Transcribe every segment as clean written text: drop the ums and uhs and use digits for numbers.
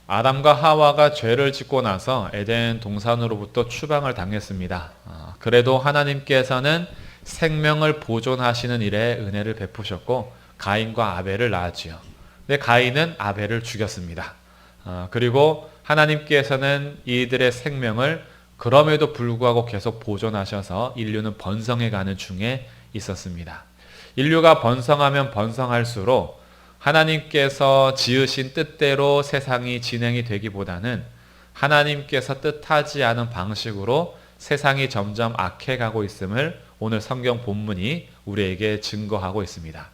아담과 하와가 죄를 짓고 나서 에덴 동산으로부터 추방을 당했습니다. 그래도 하나님께서는 생명을 보존하시는 일에 은혜를 베푸셨고 가인과 아벨을 낳았지요. 근데 가인은 아벨을 죽였습니다. 그리고 하나님께서는 이들의 생명을 그럼에도 불구하고 계속 보존하셔서 인류는 번성해가는 중에 있었습니다. 인류가 번성하면 번성할수록 하나님께서 지으신 뜻대로 세상이 진행이 되기보다는 하나님께서 뜻하지 않은 방식으로 세상이 점점 악해가고 있음을 오늘 성경 본문이 우리에게 증거하고 있습니다.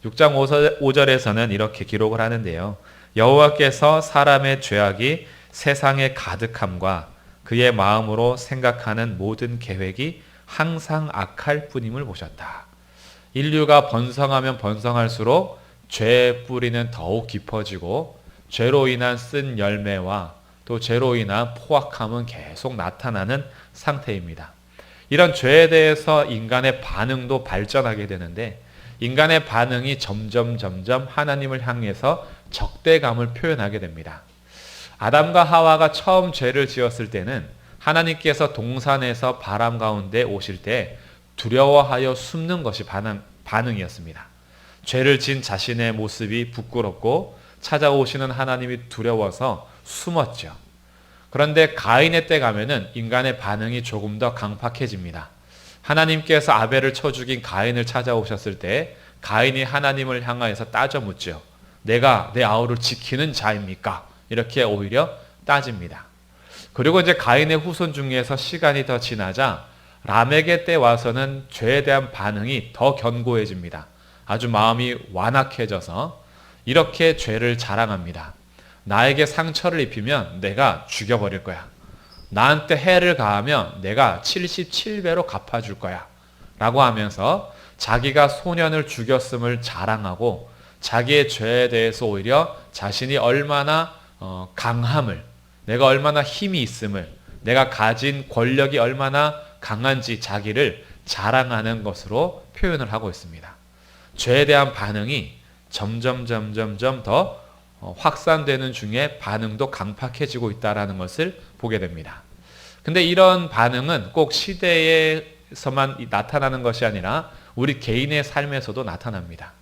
6장 5절에서는 이렇게 기록을 하는데요. 여호와께서 사람의 죄악이 세상에 가득함과 그의 마음으로 생각하는 모든 계획이 항상 악할 뿐임을 보셨다. 인류가 번성하면 번성할수록 죄의 뿌리는 더욱 깊어지고 죄로 인한 쓴 열매와 또 죄로 인한 포악함은 계속 나타나는 상태입니다. 이런 죄에 대해서 인간의 반응도 발전하게 되는데 인간의 반응이 점점 하나님을 향해서 적대감을 표현하게 됩니다. 아담과 하와가 처음 죄를 지었을 때는 하나님께서 동산에서 바람 가운데 오실 때 두려워하여 숨는 것이 반응이었습니다. 죄를 진 자신의 모습이 부끄럽고 찾아오시는 하나님이 두려워서 숨었죠. 그런데 가인의 때 가면은 인간의 반응이 조금 더 강팍해집니다. 하나님께서 아벨을 쳐 죽인 가인을 찾아오셨을 때 가인이 하나님을 향하여서 따져 묻죠. 내가 내 아우를 지키는 자입니까? 이렇게 오히려 따집니다. 그리고 이제 가인의 후손 중에서 시간이 더 지나자 라멕의 때 와서는 죄에 대한 반응이 더 견고해집니다. 아주 마음이 완악해져서 이렇게 죄를 자랑합니다. 나에게 상처를 입히면 내가 죽여버릴 거야. 나한테 해를 가하면 내가 77배로 갚아줄 거야. 라고 하면서 자기가 소년을 죽였음을 자랑하고 자기의 죄에 대해서 오히려 자신이 얼마나 강함을, 내가 얼마나 힘이 있음을, 내가 가진 권력이 얼마나 강한지 자기를 자랑하는 것으로 표현을 하고 있습니다. 죄에 대한 반응이 점점 더 확산되는 중에 반응도 강팍해지고 있다는 것을 보게 됩니다. 근데 이런 반응은 꼭 시대에서만 나타나는 것이 아니라 우리 개인의 삶에서도 나타납니다.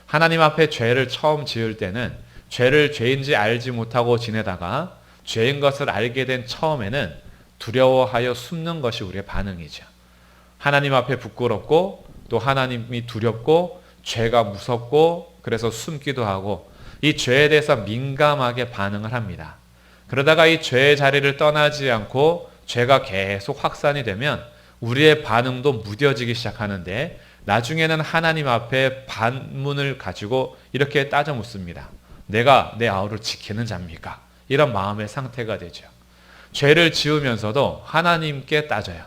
하나님 앞에 죄를 처음 지을 때는 죄를 죄인지 알지 못하고 지내다가 죄인 것을 알게 된 처음에는 두려워하여 숨는 것이 우리의 반응이죠. 하나님 앞에 부끄럽고 또 하나님이 두렵고 죄가 무섭고 그래서 숨기도 하고 이 죄에 대해서 민감하게 반응을 합니다. 그러다가 이 죄의 자리를 떠나지 않고 죄가 계속 확산이 되면 우리의 반응도 무뎌지기 시작하는데 나중에는 하나님 앞에 반문을 가지고 이렇게 따져 묻습니다. 내가 내 아우를 지키는 자입니까? 이런 마음의 상태가 되죠. 죄를 지으면서도 하나님께 따져요.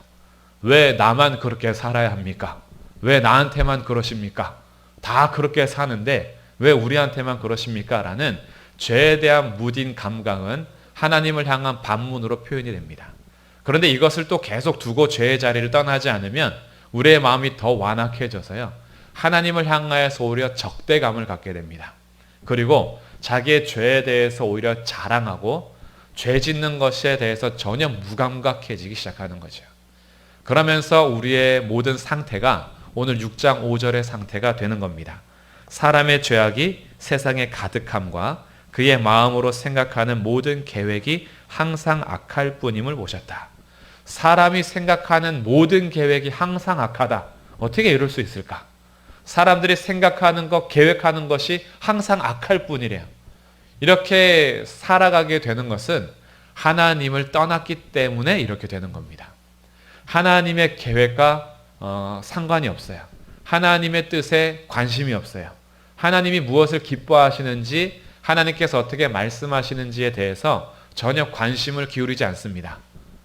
왜 나만 그렇게 살아야 합니까? 왜 나한테만 그러십니까? 다 그렇게 사는데 왜 우리한테만 그러십니까? 라는 죄에 대한 무딘 감각은 하나님을 향한 반문으로 표현이 됩니다. 그런데 이것을 또 계속 두고 죄의 자리를 떠나지 않으면 우리의 마음이 더 완악해져서요. 하나님을 향하여서 오히려 적대감을 갖게 됩니다. 그리고 자기의 죄에 대해서 오히려 자랑하고 죄 짓는 것에 대해서 전혀 무감각해지기 시작하는 거죠. 그러면서 우리의 모든 상태가 오늘 6장 5절의 상태가 되는 겁니다. 사람의 죄악이 세상에 가득함과 그의 마음으로 생각하는 모든 계획이 항상 악할 뿐임을 보셨다. 사람이 생각하는 모든 계획이 항상 악하다. 어떻게 이럴 수 있을까? 사람들이 생각하는 것, 계획하는 것이 항상 악할 뿐이래요. 이렇게 살아가게 되는 것은 하나님을 떠났기 때문에 이렇게 되는 겁니다. 하나님의 계획과 상관이 없어요. 하나님의 뜻에 관심이 없어요. 하나님이 무엇을 기뻐하시는지, 하나님께서 어떻게 말씀하시는지에 대해서 전혀 관심을 기울이지 않습니다.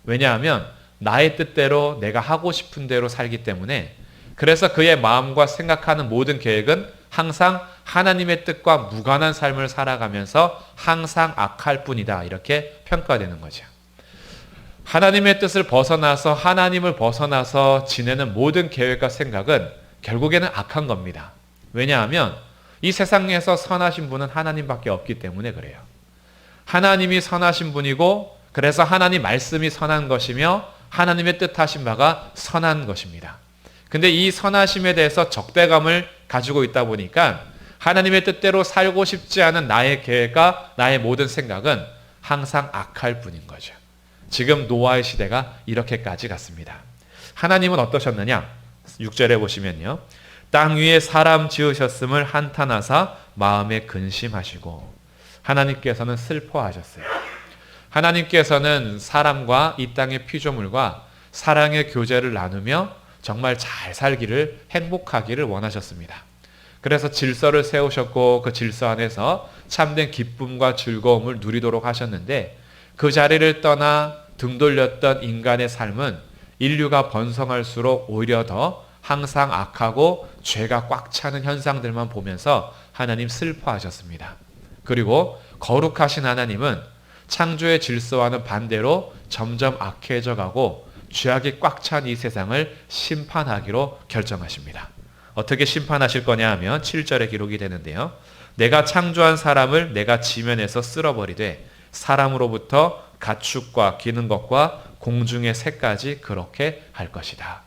왜냐하면 나의 뜻대로 내가 하고 싶은 대로 살기 때문에, 그래서 그의 마음과 생각하는 모든 계획은 항상 하나님의 뜻과 무관한 삶을 살아가면서 항상 악할 뿐이다. 이렇게 평가되는 거죠. 하나님의 뜻을 벗어나서 하나님을 벗어나서 지내는 모든 계획과 생각은 결국에는 악한 겁니다. 왜냐하면 이 세상에서 선하신 분은 하나님밖에 없기 때문에 그래요. 하나님이 선하신 분이고 그래서 하나님 말씀이 선한 것이며 하나님의 뜻하신 바가 선한 것입니다. 근데 이 선하심에 대해서 적대감을 가지고 있다 보니까 하나님의 뜻대로 살고 싶지 않은 나의 계획과 나의 모든 생각은 항상 악할 뿐인 거죠. 지금 노아의 시대가 이렇게까지 갔습니다. 하나님은 어떠셨느냐? 6절에 보시면요. 땅 위에 사람 지으셨음을 한탄하사 마음에 근심하시고, 하나님께서는 슬퍼하셨어요. 하나님께서는 사람과 이 땅의 피조물과 사랑의 교제를 나누며 정말 잘 살기를, 행복하기를 원하셨습니다. 그래서 질서를 세우셨고 그 질서 안에서 참된 기쁨과 즐거움을 누리도록 하셨는데, 그 자리를 떠나 등 돌렸던 인간의 삶은 인류가 번성할수록 오히려 더 항상 악하고 죄가 꽉 차는 현상들만 보면서 하나님 슬퍼하셨습니다. 그리고 거룩하신 하나님은 창조의 질서와는 반대로 점점 악해져 가고 죄악이 꽉 찬 이 세상을 심판하기로 결정하십니다. 어떻게 심판하실 거냐 하면 7절에 기록이 되는데요. 내가 창조한 사람을 내가 지면에서 쓸어버리되 사람으로부터 가축과 기는 것과 공중의 새까지 그렇게 할 것이다.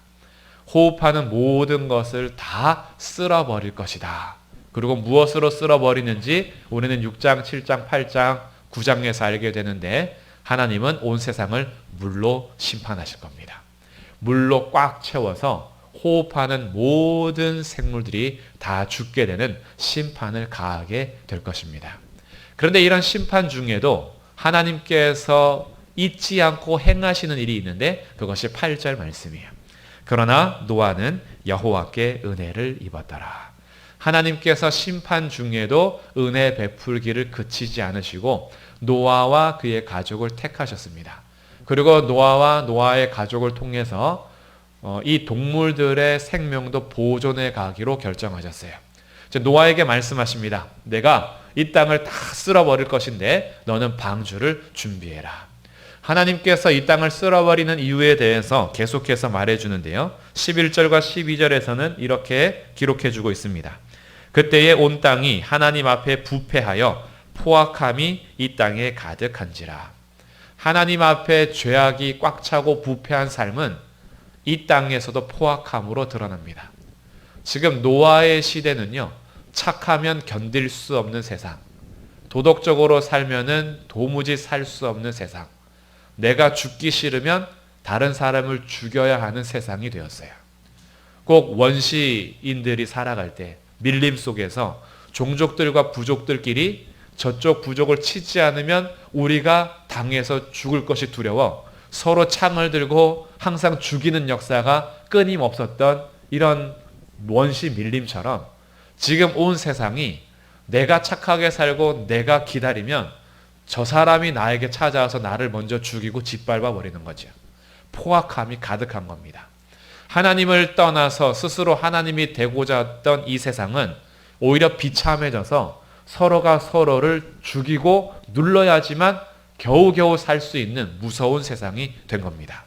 호흡하는 모든 것을 다 쓸어버릴 것이다. 그리고 무엇으로 쓸어버리는지 우리는 6장, 7장, 8장, 9장에서 알게 되는데, 하나님은 온 세상을 물로 심판하실 겁니다. 물로 꽉 채워서 호흡하는 모든 생물들이 다 죽게 되는 심판을 가하게 될 것입니다. 그런데 이런 심판 중에도 하나님께서 잊지 않고 행하시는 일이 있는데 그것이 8절 말씀이에요. 그러나 노아는 여호와께 은혜를 입었더라. 하나님께서 심판 중에도 은혜 베풀기를 그치지 않으시고 노아와 그의 가족을 택하셨습니다. 그리고 노아와 노아의 가족을 통해서 이 동물들의 생명도 보존해 가기로 결정하셨어요. 노아에게 말씀하십니다. 내가 이 땅을 다 쓸어버릴 것인데 너는 방주를 준비해라. 하나님께서 이 땅을 쓸어버리는 이유에 대해서 계속해서 말해주는데요. 11절과 12절에서는 이렇게 기록해주고 있습니다. 그때에 온 땅이 하나님 앞에 부패하여 포악함이 이 땅에 가득한지라. 하나님 앞에 죄악이 꽉 차고 부패한 삶은 이 땅에서도 포악함으로 드러납니다. 지금 노아의 시대는요, 착하면 견딜 수 없는 세상, 도덕적으로 살면은 도무지 살 수 없는 세상, 내가 죽기 싫으면 다른 사람을 죽여야 하는 세상이 되었어요. 꼭 원시인들이 살아갈 때 밀림 속에서 종족들과 부족들끼리 저쪽 부족을 치지 않으면 우리가 당해서 죽을 것이 두려워 서로 창을 들고 항상 죽이는 역사가 끊임없었던 이런 원시 밀림처럼 지금 온 세상이 내가 착하게 살고 내가 기다리면 저 사람이 나에게 찾아와서 나를 먼저 죽이고 짓밟아 버리는 거죠. 포악함이 가득한 겁니다. 하나님을 떠나서 스스로 하나님이 되고자 했던 이 세상은 오히려 비참해져서 서로가 서로를 죽이고 눌러야지만 겨우겨우 살 수 있는 무서운 세상이 된 겁니다.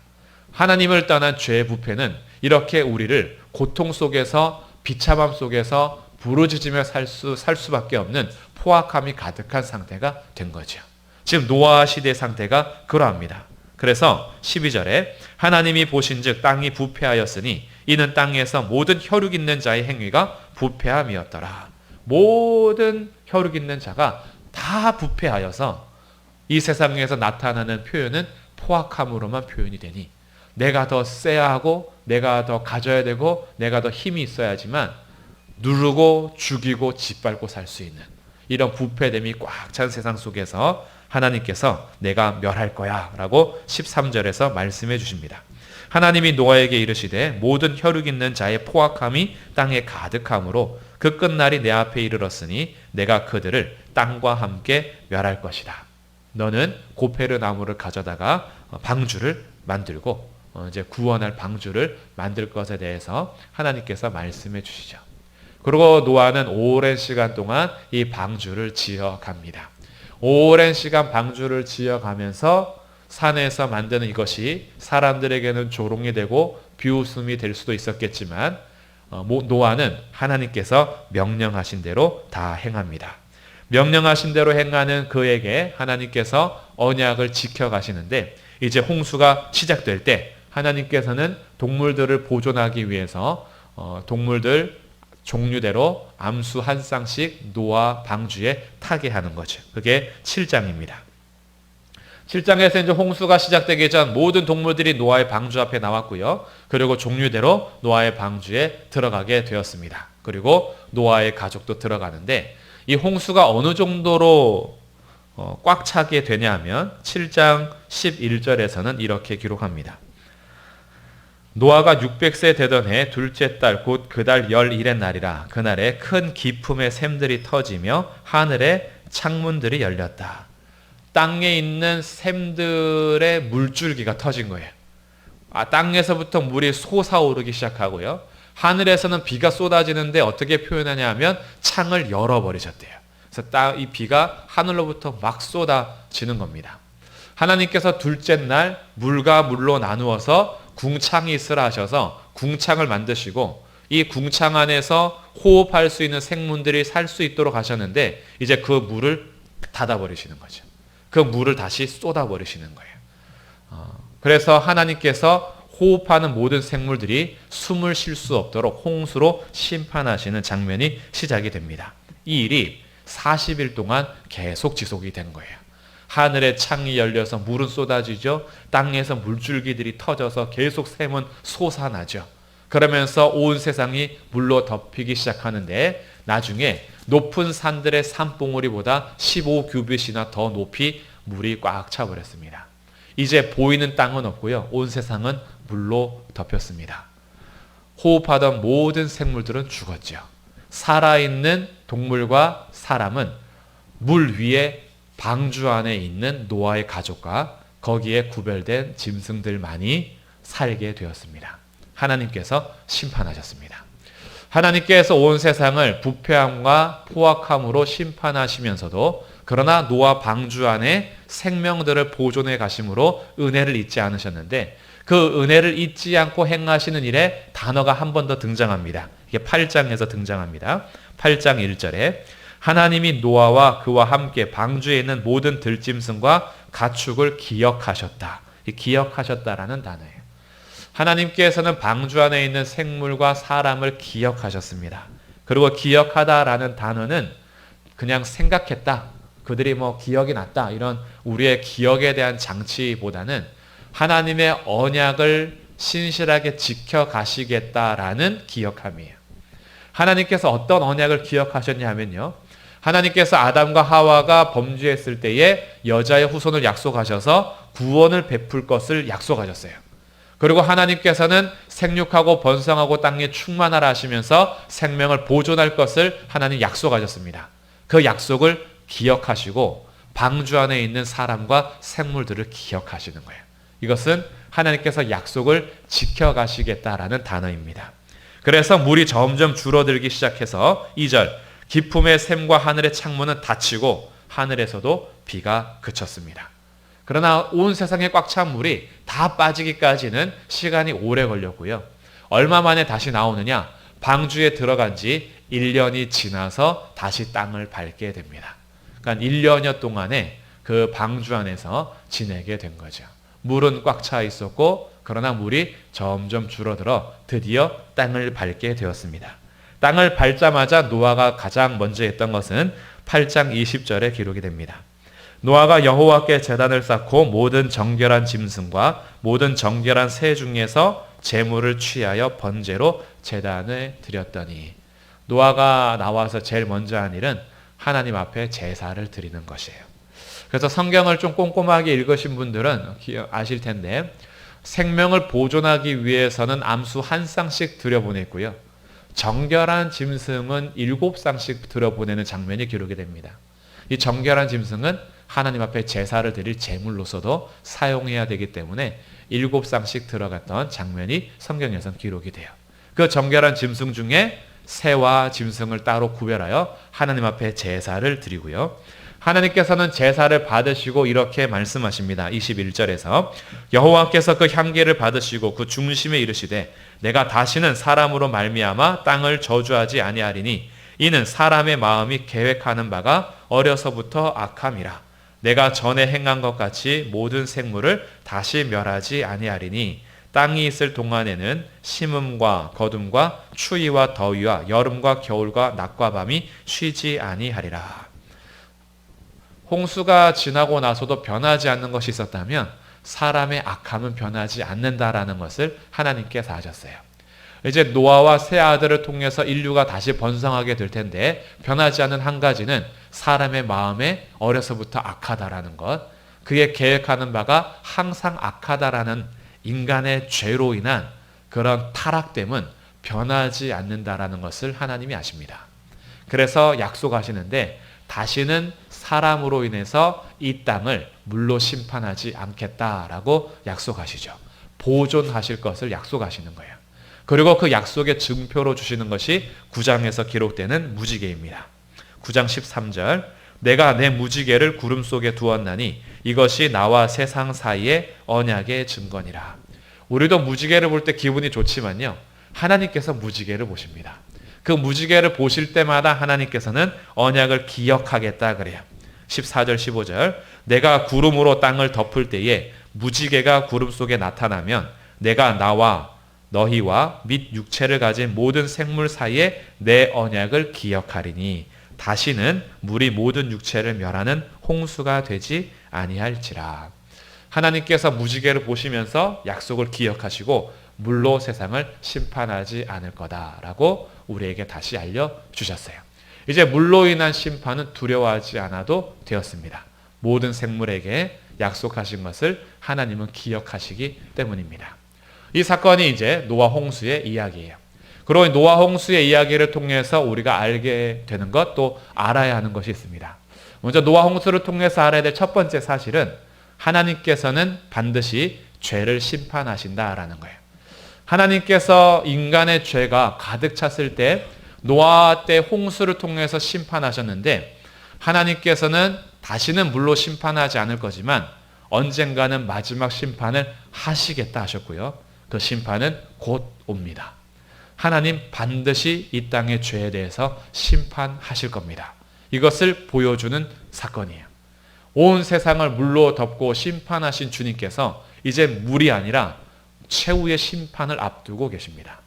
하나님을 떠난 죄의 부패는 이렇게 우리를 고통 속에서 비참함 속에서 부르짖으며 살 수밖에 없는 포악함이 가득한 상태가 된 거죠. 지금 노아 시대 상태가 그러합니다. 그래서 12절에 하나님이 보신즉 땅이 부패하였으니 이는 땅에서 모든 혈육 있는 자의 행위가 부패함이었더라. 모든 혈육 있는 자가 다 부패하여서 이 세상에서 나타나는 표현은 포악함으로만 표현이 되니 내가 더 세야 하고 내가 더 가져야 되고 내가 더 힘이 있어야지만 누르고 죽이고 짓밟고 살 수 있는 이런 부패됨이 꽉 찬 세상 속에서 하나님께서 내가 멸할 거야 라고 13절에서 말씀해 주십니다. 하나님이 노아에게 이르시되 모든 혈육 있는 자의 포악함이 땅에 가득함으로 그 끝날이 내 앞에 이르렀으니 내가 그들을 땅과 함께 멸할 것이다. 너는 고페르 나무를 가져다가 방주를 만들고 이제 구원할 방주를 만들 것에 대해서 하나님께서 말씀해 주시죠. 그리고 노아는 오랜 시간 동안 이 방주를 지어갑니다. 오랜 시간 방주를 지어가면서 산에서 만드는 이것이 사람들에게는 조롱이 되고 비웃음이 될 수도 있었겠지만 노아는 하나님께서 명령하신 대로 다 행합니다. 명령하신 대로 행하는 그에게 하나님께서 언약을 지켜가시는데, 이제 홍수가 시작될 때 하나님께서는 동물들을 보존하기 위해서 동물들 종류대로 암수 한 쌍씩 노아 방주에 타게 하는 거죠. 그게 7장입니다. 7장에서 이제 홍수가 시작되기 전 모든 동물들이 노아의 방주 앞에 나왔고요. 그리고 종류대로 노아의 방주에 들어가게 되었습니다. 그리고 노아의 가족도 들어가는데, 이 홍수가 어느 정도로 꽉 차게 되냐 하면 7장 11절에서는 이렇게 기록합니다. 노아가 600세 되던 해 둘째 달 곧 그 달 11의 날이라. 그날에 큰 기품의 샘들이 터지며 하늘의 창문들이 열렸다. 땅에 있는 샘들의 물줄기가 터진 거예요. 땅에서부터 물이 솟아오르기 시작하고요. 하늘에서는 비가 쏟아지는데 어떻게 표현하냐 하면 창을 열어버리셨대요. 그래서 이 비가 하늘로부터 막 쏟아지는 겁니다. 하나님께서 둘째 날 물과 물로 나누어서 궁창이 있으라 하셔서 궁창을 만드시고, 이 궁창 안에서 호흡할 수 있는 생물들이 살 수 있도록 하셨는데, 이제 그 물을 닫아버리시는 거죠. 그 물을 다시 쏟아버리시는 거예요. 그래서 하나님께서 호흡하는 모든 생물들이 숨을 쉴 수 없도록 홍수로 심판하시는 장면이 시작이 됩니다. 이 일이 40일 동안 계속 지속이 된 거예요. 하늘의 창이 열려서 물은 쏟아지죠. 땅에서 물줄기들이 터져서 계속 샘은 솟아나죠. 그러면서 온 세상이 물로 덮이기 시작하는데, 나중에 높은 산들의 산봉우리보다 15규빗이나 더 높이 물이 꽉 차버렸습니다. 이제 보이는 땅은 없고요. 온 세상은 물로 덮였습니다. 호흡하던 모든 생물들은 죽었죠. 살아있는 동물과 사람은 물 위에 방주 안에 있는 노아의 가족과 거기에 구별된 짐승들만이 살게 되었습니다. 하나님께서 심판하셨습니다. 하나님께서 온 세상을 부패함과 포악함으로 심판하시면서도, 그러나 노아 방주 안에 생명들을 보존해 가심으로 은혜를 잊지 않으셨는데, 그 은혜를 잊지 않고 행하시는 일에 단어가 한 번 더 등장합니다. 이게 8장에서 등장합니다. 8장 1절에 하나님이 노아와 그와 함께 방주에 있는 모든 들짐승과 가축을 기억하셨다. 이 기억하셨다라는 단어예요. 하나님께서는 방주 안에 있는 생물과 사람을 기억하셨습니다. 그리고 기억하다라는 단어는 그냥 생각했다, 그들이 뭐 기억이 났다, 이런 우리의 기억에 대한 장치보다는 하나님의 언약을 신실하게 지켜가시겠다라는 기억함이에요. 하나님께서 어떤 언약을 기억하셨냐 하면요, 하나님께서 아담과 하와가 범죄했을 때에 여자의 후손을 약속하셔서 구원을 베풀 것을 약속하셨어요. 그리고 하나님께서는 생육하고 번성하고 땅에 충만하라 하시면서 생명을 보존할 것을 하나님 약속하셨습니다. 그 약속을 기억하시고 방주 안에 있는 사람과 생물들을 기억하시는 거예요. 이것은 하나님께서 약속을 지켜가시겠다라는 단어입니다. 그래서 물이 점점 줄어들기 시작해서 2절, 기품의 샘과 하늘의 창문은 닫히고 하늘에서도 비가 그쳤습니다. 그러나 온 세상에 꽉 찬 물이 다 빠지기까지는 시간이 오래 걸렸고요. 얼마 만에 다시 나오느냐? 방주에 들어간 지 1년이 지나서 다시 땅을 밟게 됩니다. 그러니까 1년여 동안에 그 방주 안에서 지내게 된 거죠. 물은 꽉 차 있었고, 그러나 물이 점점 줄어들어 드디어 땅을 밟게 되었습니다. 땅을 밟자마자 노아가 가장 먼저 했던 것은 8장 20절에 기록이 됩니다. 노아가 여호와께 제단을 쌓고 모든 정결한 짐승과 모든 정결한 새 중에서 제물을 취하여 번제로 제단을 드렸더니, 노아가 나와서 제일 먼저 한 일은 하나님 앞에 제사를 드리는 것이에요. 그래서 성경을 좀 꼼꼼하게 읽으신 분들은 아실 텐데, 생명을 보존하기 위해서는 암수 한 쌍씩 들여보냈고요. 정결한 짐승은 7쌍씩 들여보내는 장면이 기록이 됩니다. 이 정결한 짐승은 하나님 앞에 제사를 드릴 제물로서도 사용해야 되기 때문에 7쌍씩 들어갔던 장면이 성경에선 기록이 돼요. 그 정결한 짐승 중에 새와 짐승을 따로 구별하여 하나님 앞에 제사를 드리고요. 하나님께서는 제사를 받으시고 이렇게 말씀하십니다. 21절에서 여호와께서 그 향기를 받으시고 그 중심에 이르시되 내가 다시는 사람으로 말미암아 땅을 저주하지 아니하리니 이는 사람의 마음이 계획하는 바가 어려서부터 악함이라. 내가 전에 행한 것 같이 모든 생물을 다시 멸하지 아니하리니 땅이 있을 동안에는 심음과 거둠과 추위와 더위와 여름과 겨울과 낮과 밤이 쉬지 아니하리라. 홍수가 지나고 나서도 변하지 않는 것이 있었다면 사람의 악함은 변하지 않는다라는 것을 하나님께서 하셨어요. 이제 노아와 세 아들을 통해서 인류가 다시 번성하게 될 텐데 변하지 않는 한 가지는 사람의 마음에 어려서부터 악하다라는 것, 그의 계획하는 바가 항상 악하다라는 인간의 죄로 인한 그런 타락됨은 변하지 않는다라는 것을 하나님이 아십니다. 그래서 약속하시는데 다시는 사람으로 인해서 이 땅을 물로 심판하지 않겠다라고 약속하시죠. 보존하실 것을 약속하시는 거예요. 그리고 그 약속의 증표로 주시는 것이 9장에서 기록되는 무지개입니다. 9장 13절 내가 내 무지개를 구름 속에 두었나니 이것이 나와 세상 사이의 언약의 증거니라. 우리도 무지개를 볼 때 기분이 좋지만요. 하나님께서 무지개를 보십니다. 그 무지개를 보실 때마다 하나님께서는 언약을 기억하겠다 그래요. 14절 15절 내가 구름으로 땅을 덮을 때에 무지개가 구름 속에 나타나면 내가 나와 너희와 및 육체를 가진 모든 생물 사이에 내 언약을 기억하리니 다시는 물이 모든 육체를 멸하는 홍수가 되지 아니할지라. 하나님께서 무지개를 보시면서 약속을 기억하시고 물로 세상을 심판하지 않을 거다라고 우리에게 다시 알려주셨어요. 이제 물로 인한 심판은 두려워하지 않아도 되었습니다. 모든 생물에게 약속하신 것을 하나님은 기억하시기 때문입니다. 이 사건이 이제 노아 홍수의 이야기예요. 그리고 노아 홍수의 이야기를 통해서 우리가 알게 되는 것, 또 알아야 하는 것이 있습니다. 먼저 노아 홍수를 통해서 알아야 될 첫 번째 사실은 하나님께서는 반드시 죄를 심판하신다라는 거예요. 하나님께서 인간의 죄가 가득 찼을 때 노아 때 홍수를 통해서 심판하셨는데 하나님께서는 다시는 물로 심판하지 않을 거지만 언젠가는 마지막 심판을 하시겠다 하셨고요. 그 심판은 곧 옵니다. 하나님 반드시 이 땅의 죄에 대해서 심판하실 겁니다. 이것을 보여주는 사건이에요. 온 세상을 물로 덮고 심판하신 주님께서 이제 물이 아니라 최후의 심판을 앞두고 계십니다.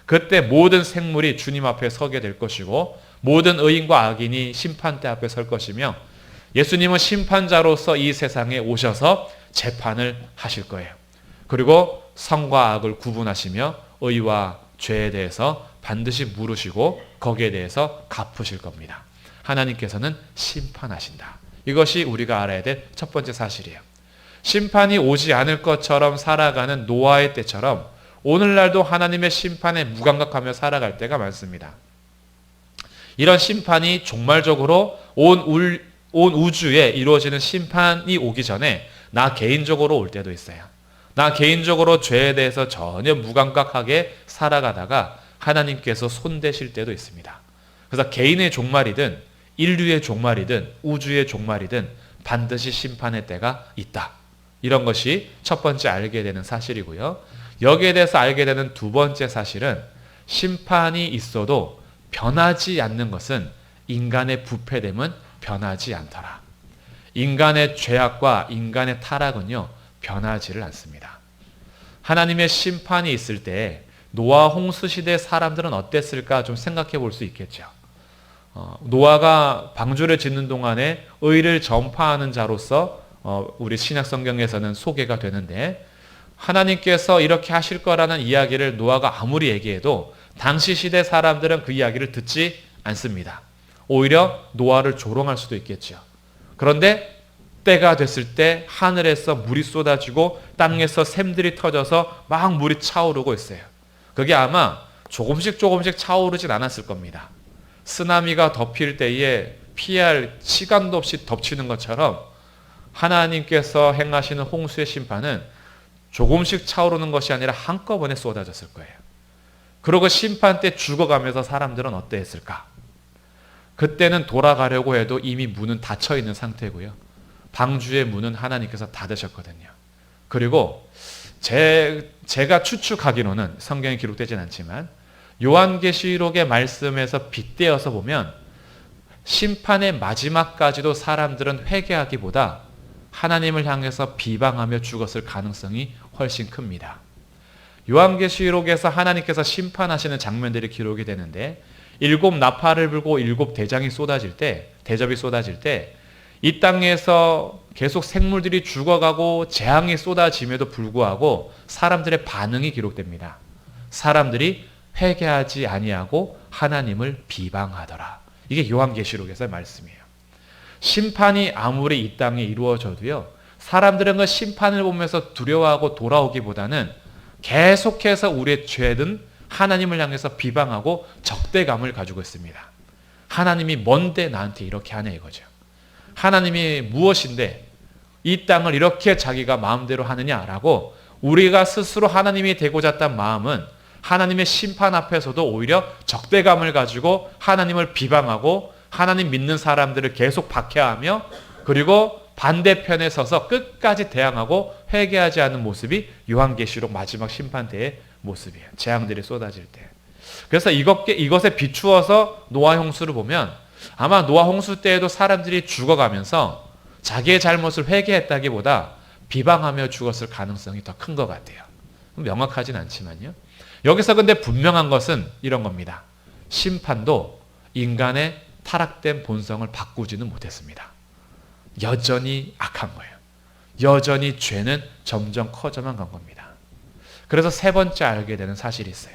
그때 모든 생물이 주님 앞에 서게 될 것이고 모든 의인과 악인이 심판대 앞에 설 것이며 예수님은 심판자로서 이 세상에 오셔서 재판을 하실 거예요. 그리고 선과 악을 구분하시며 의와 죄에 대해서 반드시 물으시고 거기에 대해서 갚으실 겁니다. 하나님께서는 심판하신다. 이것이 우리가 알아야 될 첫 번째 사실이에요. 심판이 오지 않을 것처럼 살아가는 노아의 때처럼 오늘날도 하나님의 심판에 무감각하며 살아갈 때가 많습니다. 이런 심판이 종말적으로 온 우주에 이루어지는 심판이 오기 전에 나 개인적으로 올 때도 있어요. 나 개인적으로 죄에 대해서 전혀 무감각하게 살아가다가 하나님께서 손대실 때도 있습니다. 그래서 개인의 종말이든 인류의 종말이든 우주의 종말이든 반드시 심판의 때가 있다. 이런 것이 첫 번째 알게 되는 사실이고요. 여기에 대해서 알게 되는 두 번째 사실은 심판이 있어도 변하지 않는 것은 인간의 부패됨은 변하지 않더라. 인간의 죄악과 인간의 타락은요, 변하지를 않습니다. 하나님의 심판이 있을 때 노아 홍수 시대 사람들은 어땠을까 좀 생각해 볼 수 있겠죠. 노아가 방주를 짓는 동안에 의를 전파하는 자로서 우리 신약 성경에서는 소개가 되는데 하나님께서 이렇게 하실 거라는 이야기를 노아가 아무리 얘기해도 당시 시대 사람들은 그 이야기를 듣지 않습니다. 오히려 노아를 조롱할 수도 있겠죠. 그런데 때가 됐을 때 하늘에서 물이 쏟아지고 땅에서 샘들이 터져서 막 물이 차오르고 있어요. 그게 아마 조금씩 차오르진 않았을 겁니다. 쓰나미가 덮일 때에 피할 시간도 없이 덮치는 것처럼 하나님께서 행하시는 홍수의 심판은 조금씩 차오르는 것이 아니라 한꺼번에 쏟아졌을 거예요. 그리고 심판 때 죽어가면서 사람들은 어땠을까? 그때는 돌아가려고 해도 이미 문은 닫혀 있는 상태고요. 방주의 문은 하나님께서 닫으셨거든요. 그리고 제가 추측하기로는 성경에 기록되진 않지만 요한계시록의 말씀에서 빗대어서 보면 심판의 마지막까지도 사람들은 회개하기보다 하나님을 향해서 비방하며 죽었을 가능성이 훨씬 큽니다. 요한계시록에서 하나님께서 심판하시는 장면들이 기록이 되는데, 7 나팔을 불고 7 대장이 쏟아질 때, 대접이 쏟아질 때 이 땅에서 계속 생물들이 죽어가고 재앙이 쏟아짐에도 불구하고 사람들의 반응이 기록됩니다. 사람들이 회개하지 아니하고 하나님을 비방하더라. 이게 요한계시록에서의 말씀이에요. 심판이 아무리 이 땅에 이루어져도요, 사람들은 그 심판을 보면서 두려워하고 돌아오기보다는 계속해서 우리의 죄는 하나님을 향해서 비방하고 적대감을 가지고 있습니다. 하나님이 뭔데 나한테 이렇게 하냐 이거죠. 하나님이 무엇인데 이 땅을 이렇게 자기가 마음대로 하느냐라고 우리가 스스로 하나님이 되고자 했던 마음은 하나님의 심판 앞에서도 오히려 적대감을 가지고 하나님을 비방하고 하나님 믿는 사람들을 계속 박해하며, 그리고 반대편에 서서 끝까지 대항하고 회개하지 않는 모습이 요한계시록 마지막 심판 때의 모습이에요. 재앙들이 쏟아질 때. 그래서 이것에 비추어서 노아 홍수를 보면 아마 노아 홍수 때에도 사람들이 죽어가면서 자기의 잘못을 회개했다기보다 비방하며 죽었을 가능성이 더 큰 것 같아요. 명확하진 않지만요. 여기서 근데 분명한 것은 이런 겁니다. 심판도 인간의 타락된 본성을 바꾸지는 못했습니다. 여전히 악한 거예요. 여전히 죄는 점점 커져만 간 겁니다. 그래서 세 번째 알게 되는 사실이 있어요.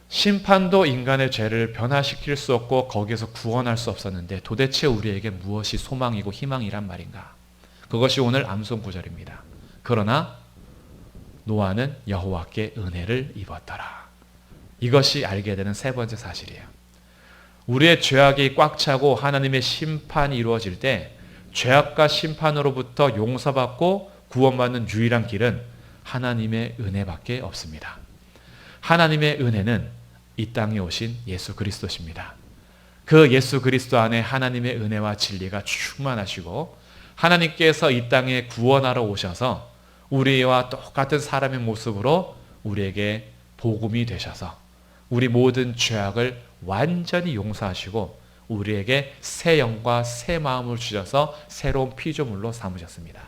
심판도 인간의 죄를 변화시킬 수 없고 거기에서 구원할 수 없었는데 도대체 우리에게 무엇이 소망이고 희망이란 말인가? 그것이 오늘 암송 구절입니다. 그러나 노아는 여호와께 은혜를 입었더라. 이것이 알게 되는 세 번째 사실이에요. 우리의 죄악이 꽉 차고 하나님의 심판이 이루어질 때 죄악과 심판으로부터 용서받고 구원받는 유일한 길은 하나님의 은혜밖에 없습니다. 하나님의 은혜는 이 땅에 오신 예수 그리스도십니다. 그 예수 그리스도 안에 하나님의 은혜와 진리가 충만하시고 하나님께서 이 땅에 구원하러 오셔서 우리와 똑같은 사람의 모습으로 우리에게 복음이 되셔서 우리 모든 죄악을 완전히 용서하시고 우리에게 새 영과 새 마음을 주셔서 새로운 피조물로 삼으셨습니다.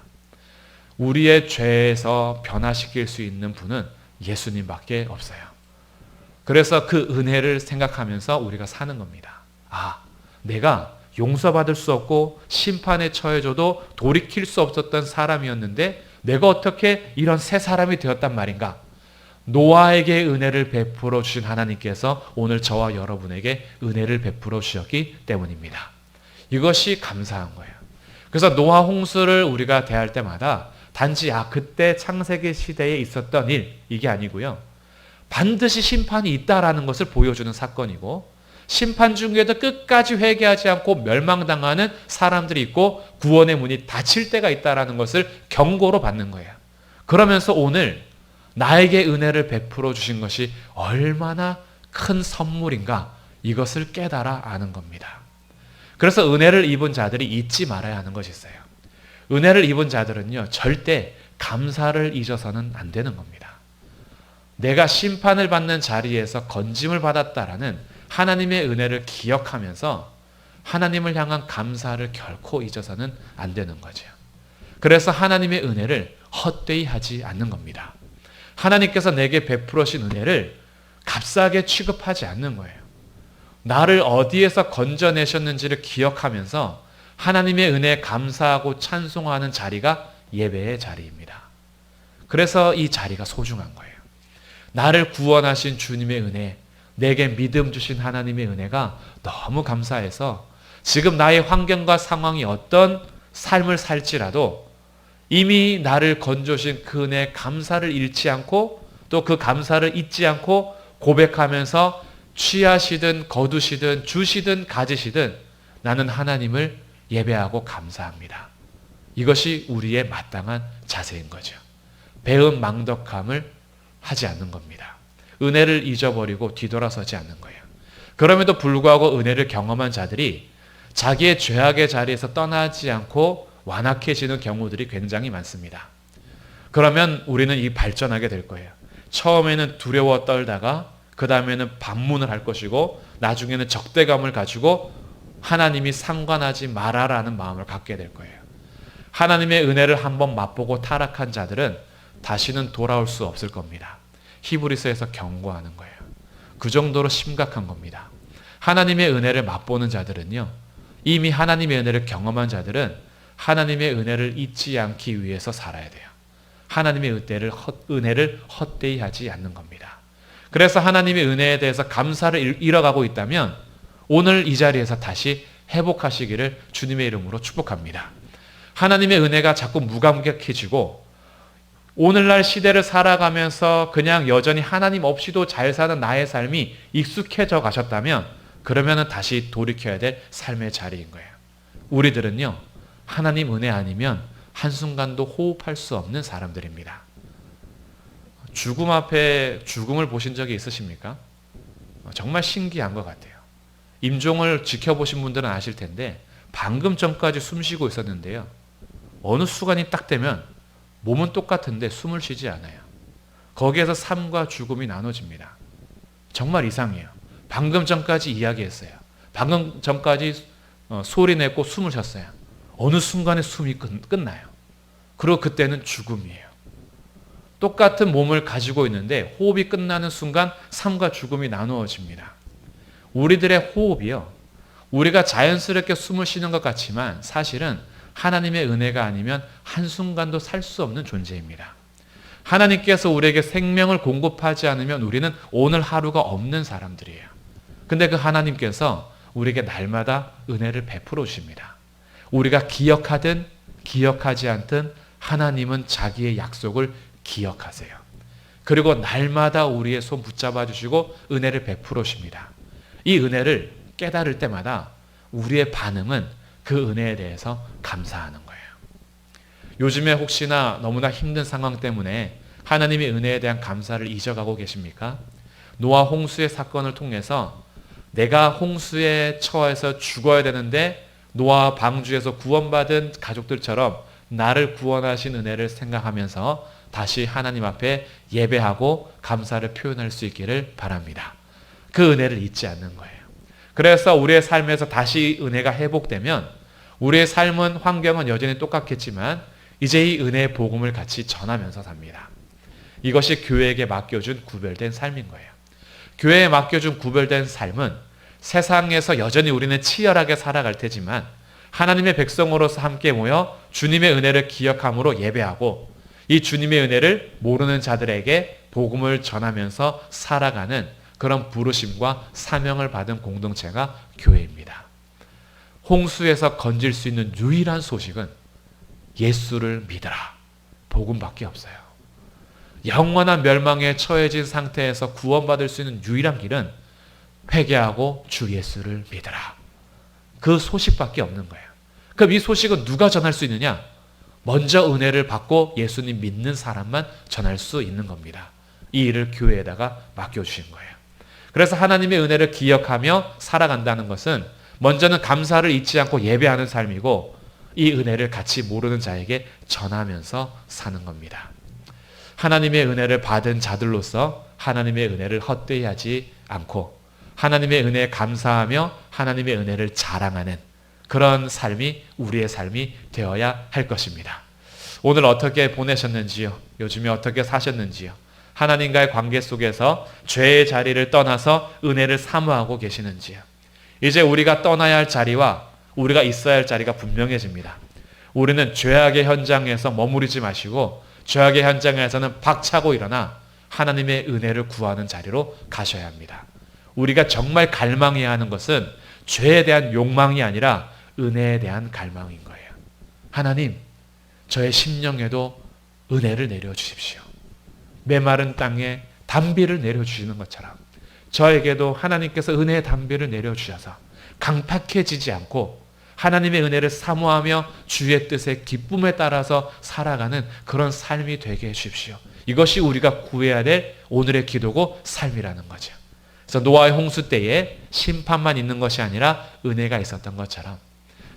우리의 죄에서 변화시킬 수 있는 분은 예수님밖에 없어요. 그래서 그 은혜를 생각하면서 우리가 사는 겁니다. 아, 내가 용서받을 수 없고 심판에 처해져도 돌이킬 수 없었던 사람이었는데 내가 어떻게 이런 새 사람이 되었단 말인가? 노아에게 은혜를 베풀어 주신 하나님께서 오늘 저와 여러분에게 은혜를 베풀어 주셨기 때문입니다. 이것이 감사한 거예요. 그래서 노아 홍수를 우리가 대할 때마다 단지 그때 창세기 시대에 있었던 일, 이게 아니고요. 반드시 심판이 있다라는 것을 보여주는 사건이고, 심판 중에도 끝까지 회개하지 않고 멸망당하는 사람들이 있고 구원의 문이 닫힐 때가 있다라는 것을 경고로 받는 거예요. 그러면서 오늘 나에게 은혜를 베풀어 주신 것이 얼마나 큰 선물인가, 이것을 깨달아 아는 겁니다. 그래서 은혜를 입은 자들이 잊지 말아야 하는 것이 있어요. 은혜를 입은 자들은요, 절대 감사를 잊어서는 안 되는 겁니다. 내가 심판을 받는 자리에서 건짐을 받았다라는 하나님의 은혜를 기억하면서 하나님을 향한 감사를 결코 잊어서는 안 되는 거죠. 그래서 하나님의 은혜를 헛되이 하지 않는 겁니다. 하나님께서 내게 베풀어 주신 은혜를 값싸게 취급하지 않는 거예요. 나를 어디에서 건져내셨는지를 기억하면서 하나님의 은혜에 감사하고 찬송하는 자리가 예배의 자리입니다. 그래서 이 자리가 소중한 거예요. 나를 구원하신 주님의 은혜, 내게 믿음 주신 하나님의 은혜가 너무 감사해서 지금 나의 환경과 상황이 어떤 삶을 살지라도 이미 나를 건져주신 그 은혜에 감사를 잃지 않고 또 그 감사를 잊지 않고 고백하면서 취하시든 거두시든 주시든 가지시든 나는 하나님을 예배하고 감사합니다. 이것이 우리의 마땅한 자세인 거죠. 배은 망덕함을 하지 않는 겁니다. 은혜를 잊어버리고 뒤돌아서지 않는 거예요. 그럼에도 불구하고 은혜를 경험한 자들이 자기의 죄악의 자리에서 떠나지 않고 완악해지는 경우들이 굉장히 많습니다. 그러면 우리는 이 발전하게 될 거예요. 처음에는 두려워 떨다가 그 다음에는 반문을 할 것이고 나중에는 적대감을 가지고 하나님이 상관하지 말아라는 마음을 갖게 될 거예요. 하나님의 은혜를 한번 맛보고 타락한 자들은 다시는 돌아올 수 없을 겁니다. 히브리서에서 경고하는 거예요. 그 정도로 심각한 겁니다. 하나님의 은혜를 맛보는 자들은요, 이미 하나님의 은혜를 경험한 자들은 하나님의 은혜를 잊지 않기 위해서 살아야 돼요. 하나님의 은혜를 헛되이 하지 않는 겁니다. 그래서 하나님의 은혜에 대해서 감사를 잃어가고 있다면 오늘 이 자리에서 다시 회복하시기를 주님의 이름으로 축복합니다. 하나님의 은혜가 자꾸 무감격해지고 오늘날 시대를 살아가면서 그냥 여전히 하나님 없이도 잘 사는 나의 삶이 익숙해져 가셨다면 그러면 다시 돌이켜야 될 삶의 자리인 거예요. 우리들은요, 하나님 은혜 아니면 한순간도 호흡할 수 없는 사람들입니다. 죽음 앞에 죽음을 보신 적이 있으십니까? 정말 신기한 것 같아요. 임종을 지켜보신 분들은 아실 텐데 방금 전까지 숨 쉬고 있었는데요, 어느 순간이 딱 되면 몸은 똑같은데 숨을 쉬지 않아요. 거기에서 삶과 죽음이 나눠집니다. 정말 이상해요. 방금 전까지 이야기했어요. 방금 전까지 소리 내고 숨을 쉬었어요. 어느 순간에 숨이 끝나요. 그리고 그때는 죽음이에요. 똑같은 몸을 가지고 있는데 호흡이 끝나는 순간 삶과 죽음이 나누어집니다. 우리들의 호흡이요, 우리가 자연스럽게 숨을 쉬는 것 같지만 사실은 하나님의 은혜가 아니면 한순간도 살 수 없는 존재입니다. 하나님께서 우리에게 생명을 공급하지 않으면 우리는 오늘 하루가 없는 사람들이에요. 근데 그 하나님께서 우리에게 날마다 은혜를 베풀어 주십니다. 우리가 기억하든 기억하지 않든 하나님은 자기의 약속을 기억하세요. 그리고 날마다 우리의 손 붙잡아 주시고 은혜를 베풀어 주십니다. 이 은혜를 깨달을 때마다 우리의 반응은 그 은혜에 대해서 감사하는 거예요. 요즘에 혹시나 너무나 힘든 상황 때문에 하나님의 은혜에 대한 감사를 잊어가고 계십니까? 노아 홍수의 사건을 통해서 내가 홍수에 처해서 죽어야 되는데 노아 방주에서 구원받은 가족들처럼 나를 구원하신 은혜를 생각하면서 다시 하나님 앞에 예배하고 감사를 표현할 수 있기를 바랍니다. 그 은혜를 잊지 않는 거예요. 그래서 우리의 삶에서 다시 은혜가 회복되면 우리의 삶은 환경은 여전히 똑같겠지만 이제 이 은혜의 복음을 같이 전하면서 삽니다. 이것이 교회에게 맡겨준 구별된 삶인 거예요. 교회에 맡겨준 구별된 삶은 세상에서 여전히 우리는 치열하게 살아갈 테지만 하나님의 백성으로서 함께 모여 주님의 은혜를 기억함으로 예배하고 이 주님의 은혜를 모르는 자들에게 복음을 전하면서 살아가는 그런 부르심과 사명을 받은 공동체가 교회입니다. 홍수에서 건질 수 있는 유일한 소식은 예수를 믿으라, 복음밖에 없어요. 영원한 멸망에 처해진 상태에서 구원받을 수 있는 유일한 길은 회개하고 주 예수를 믿으라, 그 소식밖에 없는 거예요. 그럼 이 소식은 누가 전할 수 있느냐? 먼저 은혜를 받고 예수님 믿는 사람만 전할 수 있는 겁니다. 이 일을 교회에다가 맡겨주신 거예요. 그래서 하나님의 은혜를 기억하며 살아간다는 것은 먼저는 감사를 잊지 않고 예배하는 삶이고 이 은혜를 같이 모르는 자에게 전하면서 사는 겁니다. 하나님의 은혜를 받은 자들로서 하나님의 은혜를 헛되이 하지 않고 하나님의 은혜에 감사하며 하나님의 은혜를 자랑하는 그런 삶이 우리의 삶이 되어야 할 것입니다. 오늘 어떻게 보내셨는지요? 요즘에 어떻게 사셨는지요? 하나님과의 관계 속에서 죄의 자리를 떠나서 은혜를 사모하고 계시는지요? 이제 우리가 떠나야 할 자리와 우리가 있어야 할 자리가 분명해집니다. 우리는 죄악의 현장에서 머무르지 마시고 죄악의 현장에서는 박차고 일어나 하나님의 은혜를 구하는 자리로 가셔야 합니다. 우리가 정말 갈망해야 하는 것은 죄에 대한 욕망이 아니라 은혜에 대한 갈망인 거예요. 하나님, 저의 심령에도 은혜를 내려주십시오. 메마른 땅에 단비를 내려주시는 것처럼 저에게도 하나님께서 은혜의 단비를 내려주셔서 강팍해지지 않고 하나님의 은혜를 사모하며 주의 뜻에 기쁨에 따라서 살아가는 그런 삶이 되게 해주십시오. 이것이 우리가 구해야 될 오늘의 기도고 삶이라는 거죠. 그래서 노아의 홍수 때에 심판만 있는 것이 아니라 은혜가 있었던 것처럼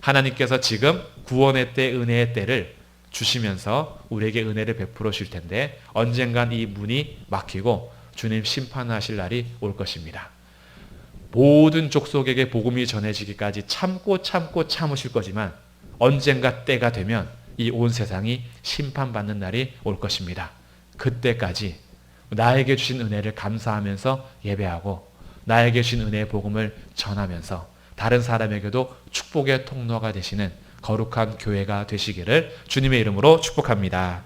하나님께서 지금 구원의 때, 은혜의 때를 주시면서 우리에게 은혜를 베풀어 주실 텐데 언젠간 이 문이 막히고 주님 심판하실 날이 올 것입니다. 모든 족속에게 복음이 전해지기까지 참고 참으실 거지만 언젠가 때가 되면 이 온 세상이 심판받는 날이 올 것입니다. 그때까지 나에게 주신 은혜를 감사하면서 예배하고 나에게 주신 은혜의 복음을 전하면서 다른 사람에게도 축복의 통로가 되시는 거룩한 교회가 되시기를 주님의 이름으로 축복합니다.